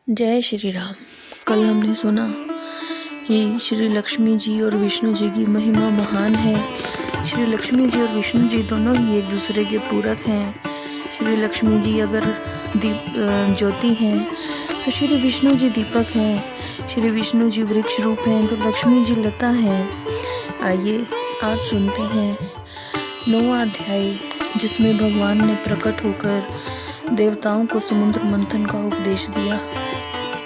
जय श्री राम। कल हमने सुना कि श्री लक्ष्मी जी और विष्णु जी की महिमा महान है। श्री लक्ष्मी जी और विष्णु जी दोनों ही एक दूसरे के पूरक हैं। श्री लक्ष्मी जी अगर ज्योति हैं तो श्री विष्णु जी दीपक हैं। श्री विष्णु जी वृक्ष रूप हैं तो लक्ष्मी जी लता हैं। आइए आज सुनते हैं 9वां अध्याय, जिसमें भगवान ने प्रकट होकर देवताओं को समुद्र मंथन का उपदेश दिया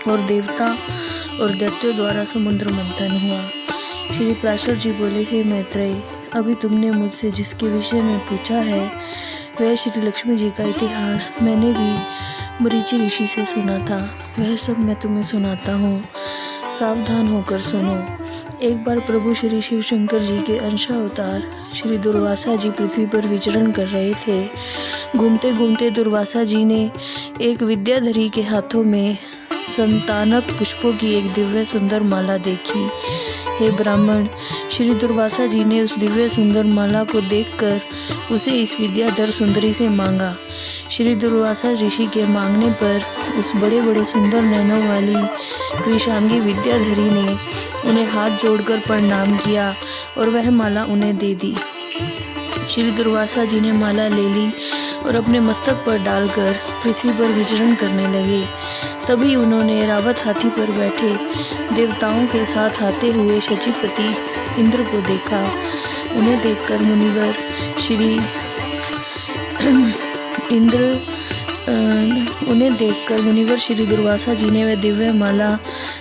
और देवता और दैत्यों द्वारा समुद्र मंथन हुआ। श्री पराशर जी बोले, हे मैत्रेय, अभी तुमने मुझसे जिसके विषय में पूछा है वह श्री लक्ष्मी जी का इतिहास मैंने भी मरीचि ऋषि से सुना था। वह सब मैं तुम्हें सुनाता हूँ, सावधान होकर सुनो। एक बार प्रभु श्री शिव शंकर जी के अंशावतार श्री दुर्वासा जी पृथ्वी पर विचरण कर रहे थे। घूमते घूमते दुर्वासा जी ने एक विद्याधरी के हाथों में संतानक पुष्पों की एक दिव्य सुंदर माला देखी। हे ब्राह्मण, श्री दुर्वासा जी ने उस दिव्य सुंदर माला को देखकर उसे इस विद्याधर सुंदरी से मांगा। श्री दुर्वासा ऋषि के मांगने पर उस बड़े बड़े सुंदर नैनों वाली कृशांगी विद्याधरी ने उन्हें हाथ जोड़कर प्रणाम किया और वह माला उन्हें दे दी। श्री दुर्वासा जी ने माला ले ली और अपने मस्तक पर डालकर पृथ्वी पर विचरण करने लगे। तभी उन्होंने रावत हाथी पर बैठे देवताओं के साथ आते हुए शचीपति इंद्र को देखा। उन्हें देखकर मुनिवर श्री दुर्वासा जी ने वह दिव्य माला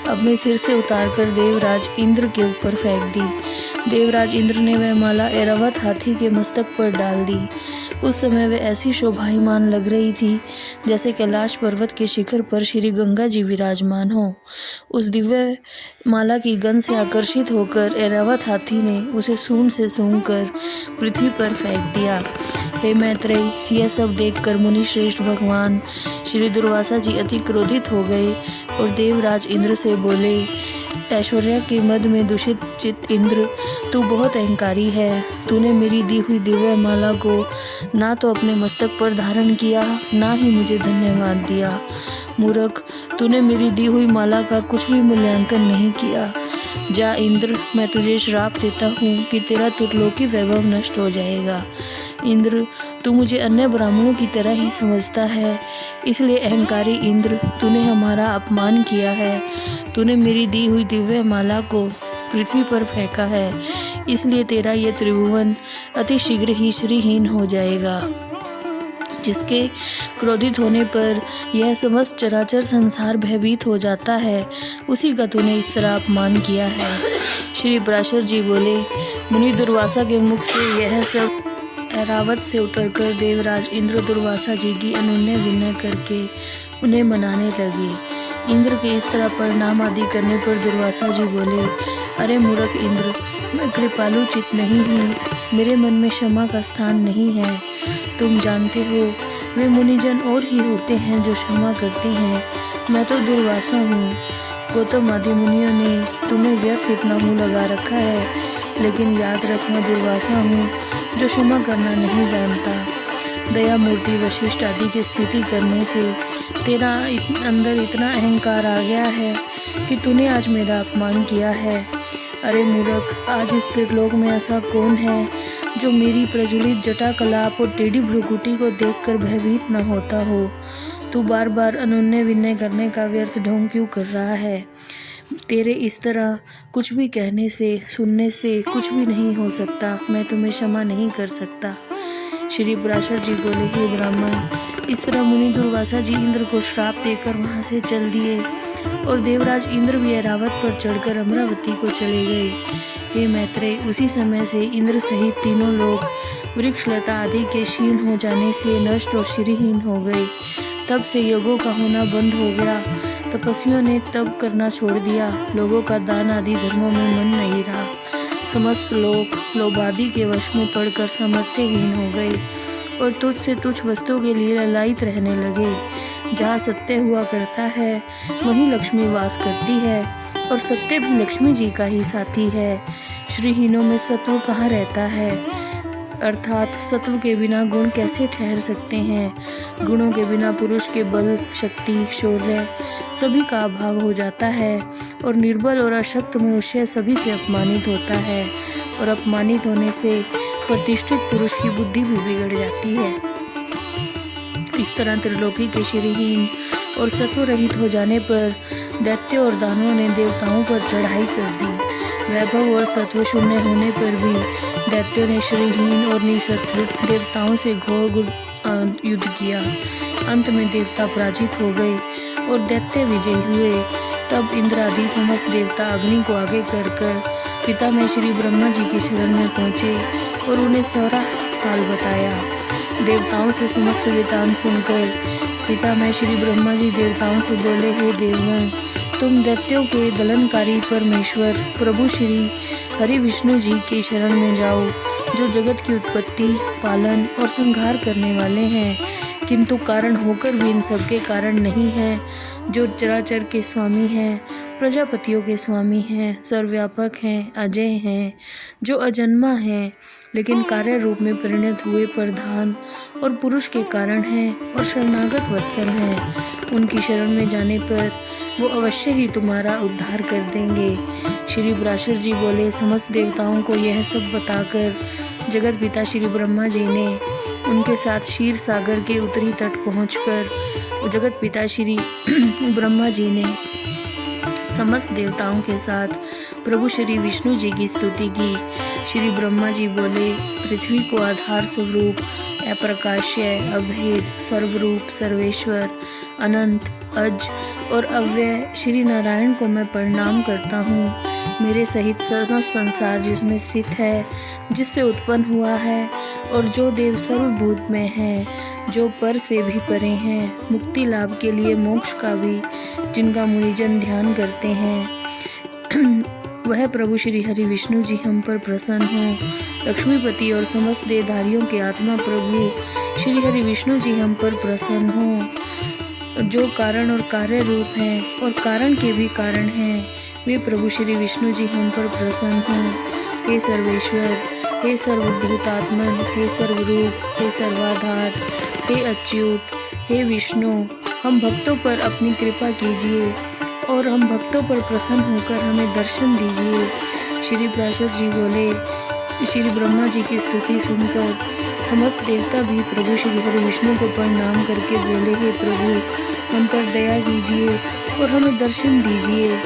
अपने सिर से उतारकर देवराज इंद्र के ऊपर फेंक दी। देवराज इंद्र ने वह माला ऐरावत हाथी के मस्तक पर डाल दी। उस समय वह ऐसी शोभायमान लग रही थी जैसे कैलाश पर्वत के शिखर पर श्री गंगा जी विराजमान हो। उस दिव्य माला की गंध से आकर्षित होकर ऐरावत हाथी ने उसे सूंड से सूंघकर पृथ्वी पर फेंक दिया। हे मैत्रेय, यह सब देखकर मुनि श्रेष्ठ भगवान श्री दुर्वासा जी अति क्रोधित हो गए और देवराज इंद्र से बोले, ऐश्वर्या के मद में दूषित चित्त इंद्र, तू बहुत अहंकारी है। तूने मेरी दी हुई दिव्य माला को ना तो अपने मस्तक पर धारण किया, ना ही मुझे धन्यवाद दिया। मूर्ख, तूने मेरी दी हुई माला का कुछ भी मूल्यांकन नहीं किया। जा इंद्र, मैं तुझे श्राप देता हूँ कि तेरा त्रिलोकी वैभव नष्ट हो जाएगा। इंद्र, तू मुझे अन्य ब्राह्मणों की तरह ही समझता है, इसलिए अहंकारी इंद्र, तूने हमारा अपमान किया है। तूने मेरी दी हुई दिव्य माला को पृथ्वी पर फेंका है, इसलिए तेरा ये त्रिभुवन अति शीघ्र ही श्रीहीन हो जाएगा। जिसके क्रोधित होने पर यह समस्त चराचर संसार भयभीत हो जाता है, उसी का तूने इस तरह अपमान किया है। श्री पराशर जी बोले, मुनि दुर्वासा के मुख से यह सब ऐरावत से उतरकर देवराज इंद्र दुर्वासा जी की अनन्य विनय करके उन्हें मनाने लगे। इंद्र के इस तरह प्रणाम आदि करने पर दुर्वासा जी बोले, अरे मूर्ख इंद्र, मैं कृपालु चित्त नहीं हूँ, मेरे मन में क्षमा का स्थान नहीं है। तुम जानते हो वे मुनिजन और ही होते हैं जो क्षमा करते हैं, मैं तो दुर्वासा हूँ। गौतम आदि मुनियों ने तुम्हें व्यर्थ इतना मुँह लगा रखा है, लेकिन याद रखना दुर्वासा हूँ जो क्षमा करना नहीं जानता। दया मूर्ति वशिष्ठ आदि की स्तुति करने से तेरा अंदर इतना अहंकार आ गया है कि तूने आज मेरा अपमान किया है। अरे मूर्ख, आज इस त्रिलोक में ऐसा कौन है जो मेरी प्रज्वलित जटा कलाप और टेढ़ी भ्रुकुटी को देखकर भयभीत न होता हो। तू बार बार अनन्य विनय करने का व्यर्थ ढोंग क्यों कर रहा है? तेरे इस तरह कुछ भी कहने से सुनने से कुछ भी नहीं हो सकता। मैं तुम्हें क्षमा नहीं कर सकता। श्री पराशर जी बोले, हे ब्राह्मण, इस तरह मुनि दुर्वासा जी इंद्र को श्राप देकर वहाँ से चल दिए और देवराज इंद्र भी ऐरावत पर चढ़कर अमरावती को चले गए। हे मैत्रेय, उसी समय से इंद्र सहित तीनों लोग वृक्षलता आदि के क्षीण हो जाने से नष्ट और श्रीहीन हो गए। तब से यज्ञों का होना बंद हो गया, तपस्वियों ने तप करना छोड़ दिया, लोगों का दान आदि धर्मों में मन नहीं रहा। समस्त लोग लोभादि के वश में पड़कर सामर्थ्यहीन हो गए और तुच्छ से तुच्छ वस्तुओं के लिए ललायित रहने लगे। जहाँ सत्य हुआ करता है वहीं लक्ष्मी वास करती है और सत्य भी लक्ष्मी जी का ही साथी है। श्रीहीनों में सत्व कहाँ रहता है? अर्थात सत्व के बिना गुण कैसे ठहर सकते हैं। गुणों के बिना पुरुष के बल, शक्ति, शौर्य सभी का अभाव हो जाता है और निर्बल और अशक्त मनुष्य सभी से अपमानित होता है और अपमानित होने से प्रतिष्ठित पुरुष की बुद्धि भी बिगड़ जाती है। इस तरह त्रिलोकी के श्रीहीन और सत्व रहित हो जाने पर दैत्य और दानवों ने देवताओं पर चढ़ाई कर दी। वैभव और सत्व शून्य होने पर भी दैत्यों ने श्रीहीन और निसत्व देवताओं से घोर युद्ध किया। अंत में देवता पराजित हो गए और दैत्य विजयी हुए। तब इंद्र आदि समस्त देवता अग्नि को आगे कर पिता में श्री ब्रह्मा जी की शरण में पहुँचे और उन्हें सारा हाल बताया। देवताओं से समस्त वृतांत सुनकर पिता में श्री ब्रह्मा जी देवताओं से बोले, हे देवगण, तुम दैत्यों के दलनकारी परमेश्वर प्रभु श्री हरि विष्णु जी की शरण में जाओ, जो जगत की उत्पत्ति, पालन और संहार करने वाले हैं, किंतु कारण होकर भी इन सबके कारण नहीं है, जो चराचर के स्वामी हैं, प्रजापतियों के स्वामी हैं, सर्वव्यापक हैं, अजय हैं, जो अजन्मा हैं, लेकिन कार्य रूप में परिणत हुए प्रधान और पुरुष के कारण हैं और शरणागत वत्सल हैं। उनकी शरण में जाने पर वो अवश्य ही तुम्हारा उद्धार कर देंगे। श्री पराशर जी बोले, समस्त देवताओं को यह सब बताकर जगत पिता श्री ब्रह्मा जी ने उनके साथ क्षीर सागर के उत्तरी तट पहुंचकर जगत पिता श्री ब्रह्मा जी ने समस्त देवताओं के साथ प्रभु श्री विष्णु जी की स्तुति की। श्री ब्रह्मा जी बोले, पृथ्वी को आधार स्वरूप, अप्रकाश्य, अभेद, सर्वरूप, सर्वेश्वर, अनंत, अज और अव्यय श्री नारायण को मैं प्रणाम करता हूँ। मेरे सहित समस्त संसार जिसमें स्थित है, जिससे उत्पन्न हुआ है और जो देव सर्वभूत में है, जो पर से भी परे हैं, मुक्ति लाभ के लिए मोक्ष का भी जिनका मुनिजन ध्यान करते हैं, वह प्रभु श्री हरि विष्णु जी हम पर प्रसन्न हों। लक्ष्मीपति और समस्त देहधारियों के आत्मा प्रभु श्री हरि विष्णु जी हम पर प्रसन्न हों। जो कारण और कार्य रूप हैं और कारण के भी कारण हैं, वे प्रभु श्री विष्णु जी हम पर प्रसन्न हों। हे सर्वेश्वर, हे सर्वभूतात्मन, हे सर्वरूप, हे सर्वाधार, हे अच्युत, हे विष्णु, हम भक्तों पर अपनी कृपा कीजिए और हम भक्तों पर प्रसन्न होकर हमें दर्शन दीजिए। श्री पराशर जी बोले, श्री ब्रह्मा जी की स्तुति सुनकर समस्त देवता भी प्रभु श्री हरि विष्णु को प्रणाम करके बोले, हे प्रभु, हम पर दया कीजिए और हमें दर्शन दीजिए।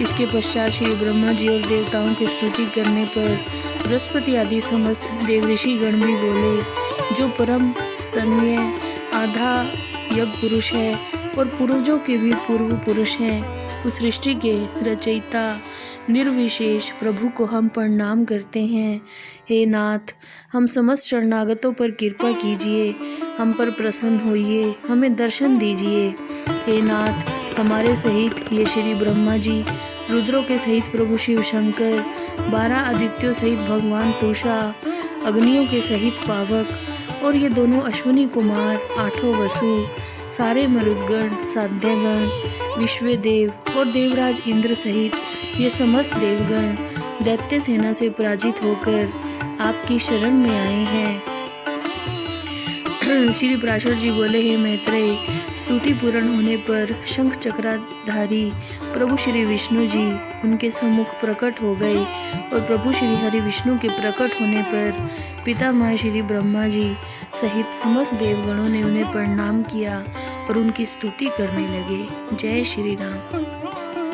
इसके पश्चात श्री ब्रह्मा जी और देवताओं की स्तुति करने पर बृहस्पति आदि समस्त देव ऋषि गण भी बोले, जो परम स्तन्य आधा यज्ञ पुरुष है और पूर्वजों के भी पूर्व पुरुष हैं, उस सृष्टि के रचयिता निर्विशेष प्रभु को हम प्रणाम करते हैं। हे नाथ, हम समस्त शरणागतों पर कृपा कीजिए, हम पर प्रसन्न होइए, हमें दर्शन दीजिए। हे नाथ, हमारे सहित ये श्री ब्रह्मा जी, रुद्रों के सहित प्रभु शिव शंकर, 12 आदित्यों सहित भगवान पूषा, अग्नियों के सहित पावक और ये दोनों अश्विनी कुमार, 8 वसु, सारे मरुदगण, साध्यगण, विश्वदेव और देवराज इंद्र सहित ये समस्त देवगण दैत्य सेना से पराजित होकर आपकी शरण में आए हैं। श्री पराशर जी बोले, हे मैत्रेय, स्तुति पूर्ण होने पर शंख चक्राधारी प्रभु श्री विष्णु जी उनके सम्मुख प्रकट हो गए और प्रभु श्री हरि विष्णु के प्रकट होने पर पितामह श्री ब्रह्मा जी सहित समस्त देवगणों ने उन्हें प्रणाम किया और उनकी स्तुति करने लगे। जय श्री राम।